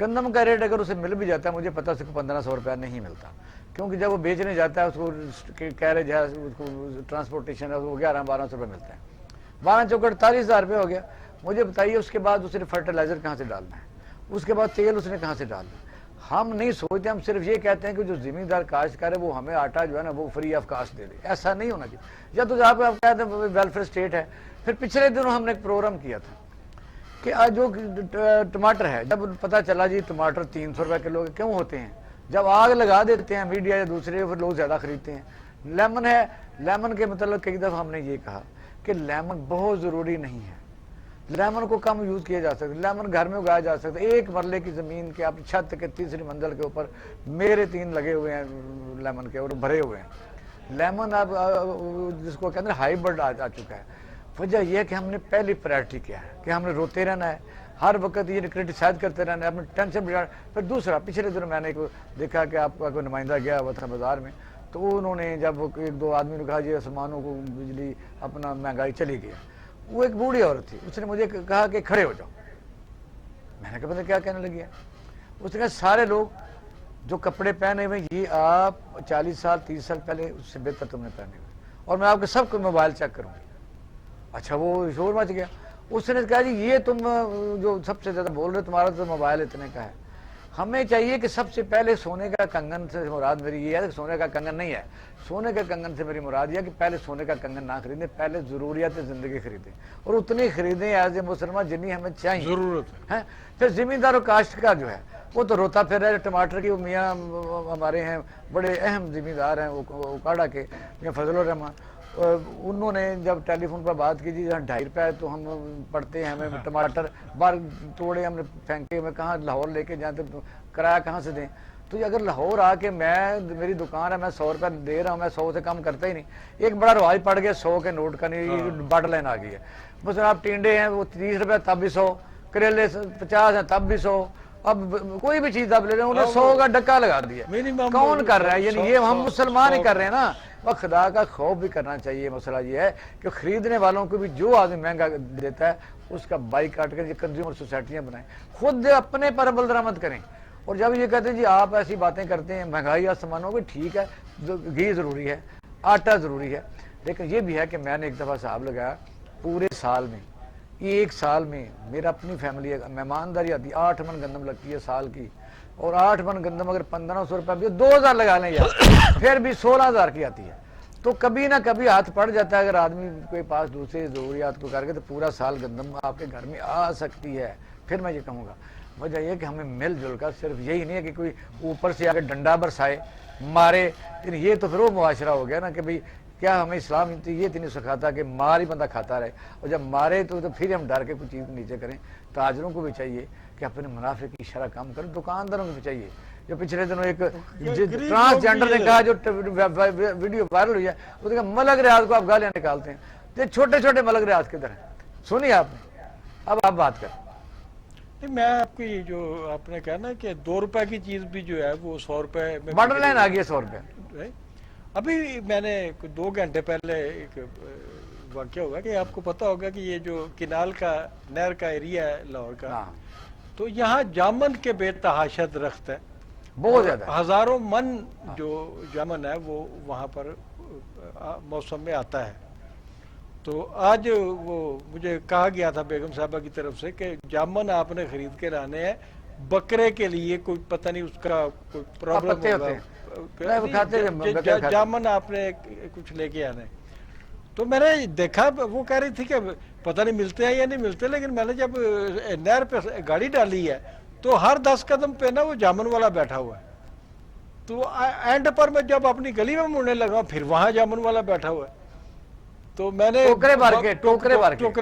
گندم کا ریٹ اگر اسے مل بھی جاتا ہے، مجھے پتا اس کو 1500 روپیہ نہیں ملتا، کیونکہ جب وہ بیچنے جاتا ہے اس کو کیریج ہے، اس کو ٹرانسپورٹیشن ہے، وہ 1100-1200 روپے ملتا ہے. 12 چوکڑ 48,000 روپے ہو گیا. مجھے بتائیے اس کے بعد اسے فرٹیلائزر کہاں سے ڈالنا ہے، اس کے بعد تیل اس نے کہاں سے ڈالنا ہے؟ ہم نہیں سوچتے، ہم صرف یہ کہتے ہیں کہ جو زمیندار کاشتکار ہے وہ ہمیں آٹا جو ہے نا وہ فری آف کاسٹ دے دے. ایسا نہیں ہونا چاہیے. یا تو آپ کہتے ہیں ویلفیئر اسٹیٹ ہے. پھر پچھلے دنوں ہم نے ایک پروگرام کیا تھا کہ آج جو ٹماٹر ہے، جب پتہ چلا جی ٹماٹر 300 روپے کلو کیوں ہوتے ہیں، جب آگ لگا دیتے ہیں میڈیا یا دوسرے، پھر لوگ زیادہ خریدتے ہیں. لیمن ہے، لیمن کے متعلق کئی دفعہ ہم نے یہ کہا کہ لیمن بہت ضروری نہیں ہے، لیمن کو کم یوز کیا جا سکتا ہے. لیمن گھر میں اگایا جا سکتا ہے. ایک مرلے کی زمین کے آپ چھت کے تیسری منزل کے اوپر میرے 3 لگے ہوئے ہیں لیمن کے اور بھرے ہوئے ہیں. لیمن اب جس کو کہتے ہیں ہائیبرڈ آ چکا ہے. وجہ یہ ہے کہ ہم نے پہلی پرائرٹی کیا ہے کہ ہم نے روتے رہنا ہے، ہر وقت یہ کرٹیسائز کرتے رہنا ہے، اپنے ٹینشن بجا. پھر دوسرا، پچھلے دنوں میں نے دیکھا کہ آپ کا کوئی نمائندہ گیا ہوا تھا بازار میں، تو انہوں نے جب 1-2 آدمی نے کہا جی آسمانوں کو بجلی اپنا مہنگائی چلی گئی. وہ ایک بوڑھی عورت تھی، اس نے مجھے کہا کہ کھڑے ہو جاؤ. میں نے کہا پتہ کیا کہنے لگی ہے؟ اس نے کہا سارے لوگ جو کپڑے پہنے ہوئے یہ آپ 40 سال 30 سال پہلے اس سے بہتر تم نے پہنے ہوئے، اور میں آپ کے سب کو موبائل چیک کروں گی. اچھا وہ شور مچ گیا. اس نے کہا جی یہ تم جو سب سے زیادہ بول رہے تمہارا تو موبائل اتنے کا ہے. ہمیں چاہیے کہ سب سے پہلے سونے کا کنگن سے مراد میری یہ ہے کہ سونے کا کنگن نہیں ہے. سونے کے کنگن سے میری مراد یہ ہے کہ پہلے سونے کا کنگن نہ خریدیں، پہلے ضروریات زندگی خریدیں، اور اتنی خریدیں ایز اے مسلمان جتنی ہمیں چاہیے ضرورت ہے. پھر زمیندار و کاشت کا جو ہے وہ تو روتا پھر رہا ہے. ٹماٹر کی میاں ہمارے ہیں بڑے اہم زمیندار ہیں اوکاڑا کے، میاں فضل الرحمان. انہوں نے جب ٹیلی فون پر بات کی جی 2.5 روپے تو ہم پڑتے ہیں، ہمیں ٹماٹر بار توڑے ہم نے پھینکے، میں کہاں لاہور لے کے جائیں تو کرایہ کہاں سے دیں؟ تو اگر لاہور آ کے میری دکان ہے، میں 100 روپے دے رہا ہوں، میں 100 سے کم کرتا ہی نہیں. ایک بڑا رواج پڑ گیا 100 کے نوٹ کا، نہیں بٹ لائن آ گئی ہے. بس آپ ٹینڈے ہیں وہ 30 روپے تب بھی 100، کریلے 50 ہیں تب بھی 100. اب کوئی بھی چیز آپ لے رہے ہیں انہیں 100 کا ڈکا لگا دیا. کون کر رہا ہے؟ یعنی یہ ہم مسلمان ہی کر رہے ہیں نا. اور خدا کا خوف بھی کرنا چاہیے. مسئلہ یہ ہے کہ خریدنے والوں کو بھی جو آدمی مہنگا دیتا ہے اس کا بائیکاٹ کر کنزیومر سوسائٹیاں بنائیں، خود اپنے پر عمل درآمد کریں. اور جب یہ کہتے ہیں جی آپ ایسی باتیں کرتے ہیں مہنگائی آسمانوں کی، ٹھیک ہے گھی ضروری ہے، آٹا ضروری ہے، لیکن یہ بھی ہے کہ میں نے ایک دفعہ حساب لگایا پورے سال میں، ایک سال میں میرا اپنی فیملی ہے، مہمانداری آتی ہے 8 من گندم لگتی ہے سال کی. اور 8 من گندم اگر 1500 روپے بھی 2000 لگا لیں یار، پھر بھی 16,000 کی آتی ہے. تو کبھی نہ کبھی ہاتھ پڑ جاتا ہے اگر آدمی کے پاس دوسرے ضروریات کو کر کے، تو پورا سال گندم آپ کے گھر میں آ سکتی ہے. پھر میں یہ کہوں گا وجہ یہ کہ ہمیں مل جل کر، صرف یہی نہیں ہے کہ کوئی اوپر سے آگے ڈنڈا برسائے مارے. یہ تو پھر وہ معاشرہ ہو گیا نا کہ بھئی کیا ہمیں اسلام یہ تو نہیں سکھاتا کہ مار ہی بندہ کھاتا رہے، اور جب مارے تو پھر ہم ڈر کے کوئی چیز نیچے کریں. تاجروں کو بھی چاہیے کہ اپنے منافع کی شرح کم کریں، دکانداروں کو بھی چاہیے. جو پچھلے دنوں ایک ٹرانسجینڈر نے کہا جو ویڈیو وائرل ہوئی ہے، اس نے کہا ملک ریاض کو آپ گالیاں نکالتے ہیں. یہ چھوٹے چھوٹے ملک ریاض کدھر ہیں؟ سنی آپ نے؟ اب آپ بات کریں. میں آپ کی جو آپ نے کہا نا کہ 2 روپے کی چیز بھی جو ہے وہ 100 روپے میں بارڈر لائن آ گئی ہے 100 روپے. ابھی میں نے 2 گھنٹے پہلے ایک واقعہ ہوا کہ آپ کو پتا ہوگا کہ یہ جو کنال کا نہر کا ایریا ہے لاہور کا، تو یہاں جامن کے بے تحاشا درخت ہے. بہت زیادہ ہزاروں من جو جامن ہے وہ وہاں پر موسم میں آتا ہے. تو آج وہ مجھے کہا گیا تھا بیگم صاحبہ کی طرف سے کہ جامن آپ نے خرید کے لانے ہیں, بکرے کے لیے کوئی پتہ نہیں اس کا کوئی پرابلم پتے ہوتے ہیں جامن آپ نے کچھ لے کے آنے. تو میں نے دیکھا وہ کہہ رہی تھی کہ پتہ نہیں ملتے ہیں یا نہیں ملتے, لیکن میں نے جب نہر پہ گاڑی ڈالی ہے تو ہر 10 قدم پہ نا وہ جامن والا بیٹھا ہوا ہے. تو اینڈ پر میں جب اپنی گلی میں مڑنے لگا پھر وہاں جامن والا بیٹھا ہوا ہے. تو میں نے ٹوکرے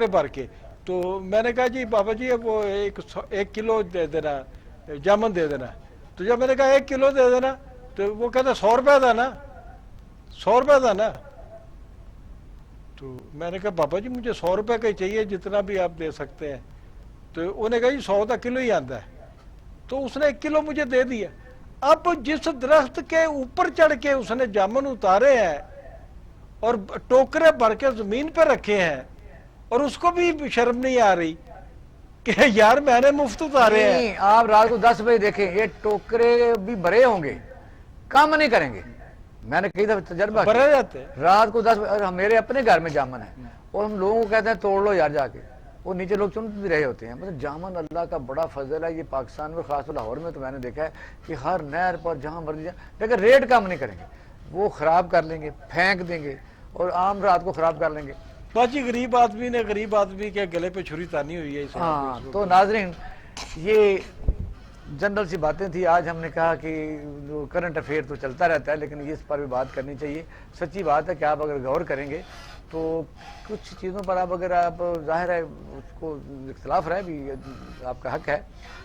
بھر کے تو میں نے کہا جی بابا جی اب وہ 1 کلو دے دینا, جامن دے دینا. تو جب میں نے کہا 1 کلو دے دینا تو وہ کہتا 100 روپے تھا نا, 100 روپے تھا نا. تو میں نے کہا بابا جی مجھے 100 روپے کا ہی چاہیے, جتنا بھی آپ دے سکتے ہیں. تو انہوں نے کہا جی 100 کا کلو ہی آتا ہے. تو اس نے 1 کلو مجھے دے دیا. اب جس درخت کے اوپر چڑھ کے اس نے جامن اتارے ہیں اور ٹوکرے بھر کے زمین پہ رکھے ہیں, اور اس کو بھی شرم نہیں آ رہی کہ یار میں نے مفت اتارے ہیں. آپ رات کو 10 بجے دیکھیں یہ ٹوکرے بھی بھرے ہوں گے, کام نہیں کریں گے. میں نے کئی دفعہ تجربہ بھرے جاتے رات کو 10 بجے میرے اپنے گھر میں جامن ہے اور ہم لوگوں کو کہتے ہیں توڑ لو یار جا کے, وہ نیچے لوگ چن بھی رہے ہوتے ہیں. مطلب جامن اللہ کا بڑا فضل ہے. یہ پاکستان میں خاص طور لاہور میں تو میں نے دیکھا ہے کہ ہر نہر پر جہاں مرضی جائیں, لیکن ریٹ کام نہیں کریں گے, وہ خراب کر لیں گے, پھینک دیں گے اور عام رات کو خراب کر لیں گے. باجی غریب آدمی کے گلے پہ چھری تانی ہوئی ہے. ہاں تو ناظرین یہ جنرل سی باتیں تھی. آج ہم نے کہا کہ جو کرنٹ افیئر تو چلتا رہتا ہے لیکن اس پر بھی بات کرنی چاہیے. سچی بات ہے کہ آپ اگر غور کریں گے تو کچھ چیزوں پر اگر آپ ظاہر ہے اس کو اختلاف رہے بھی آپ کا حق ہے,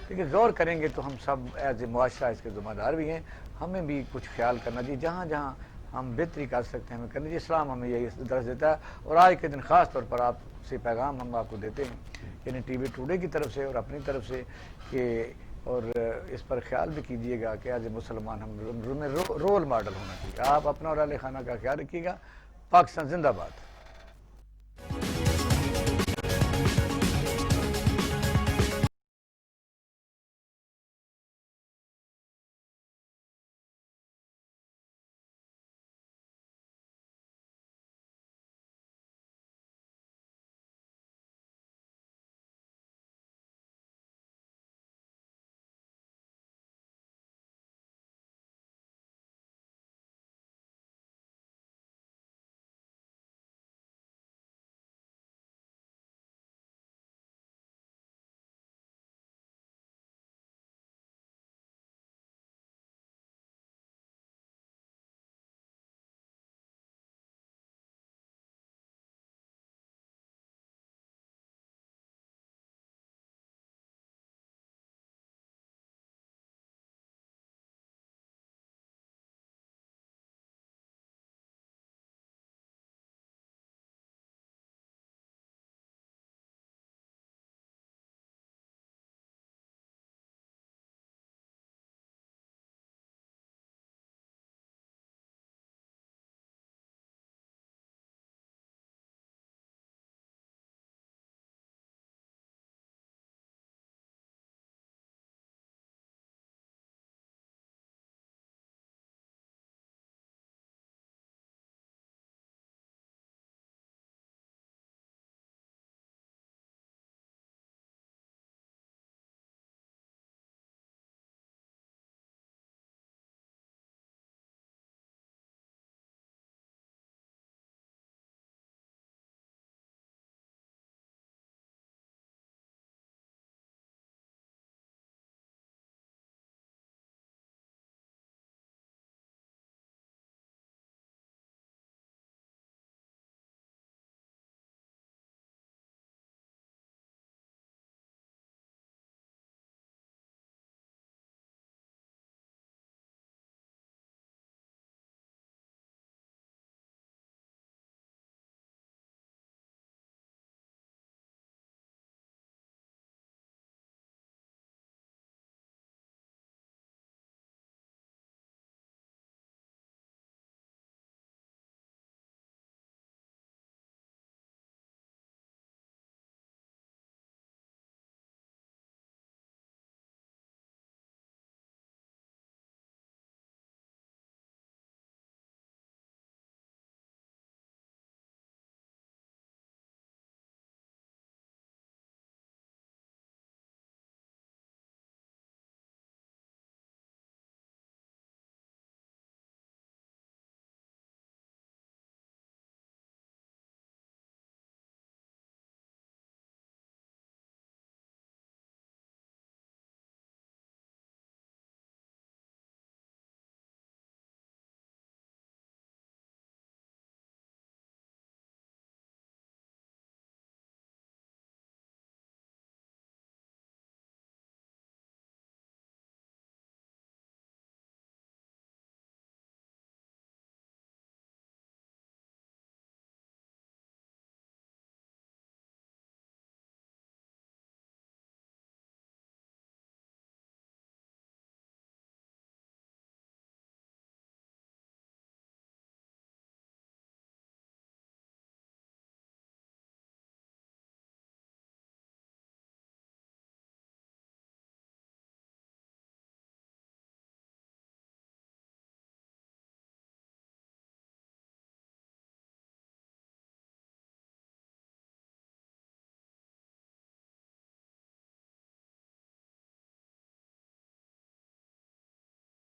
لیکن غور کریں گے تو ہم سب ایز اے معاشرہ اس کے ذمہ دار بھی ہیں. ہمیں بھی کچھ خیال کرنا چاہیے, جہاں جہاں ہم بہتری کر سکتے ہیں ہمیں کرنی چاہیے. اسلام ہمیں یہی درس دیتا ہے. اور آج کے دن خاص طور پر آپ سے پیغام ہم آپ کو دیتے ہیں, یعنی ٹی وی ٹوڈے کی طرف سے اور اپنی طرف سے, کہ اور اس پر خیال بھی کیجیے گا کہ ایز اے مسلمان ہم رول ماڈل ہونا چاہیے. آپ اپنا اور اہل خانہ کا خیال رکھیے گا. پاکستان زندہ باد.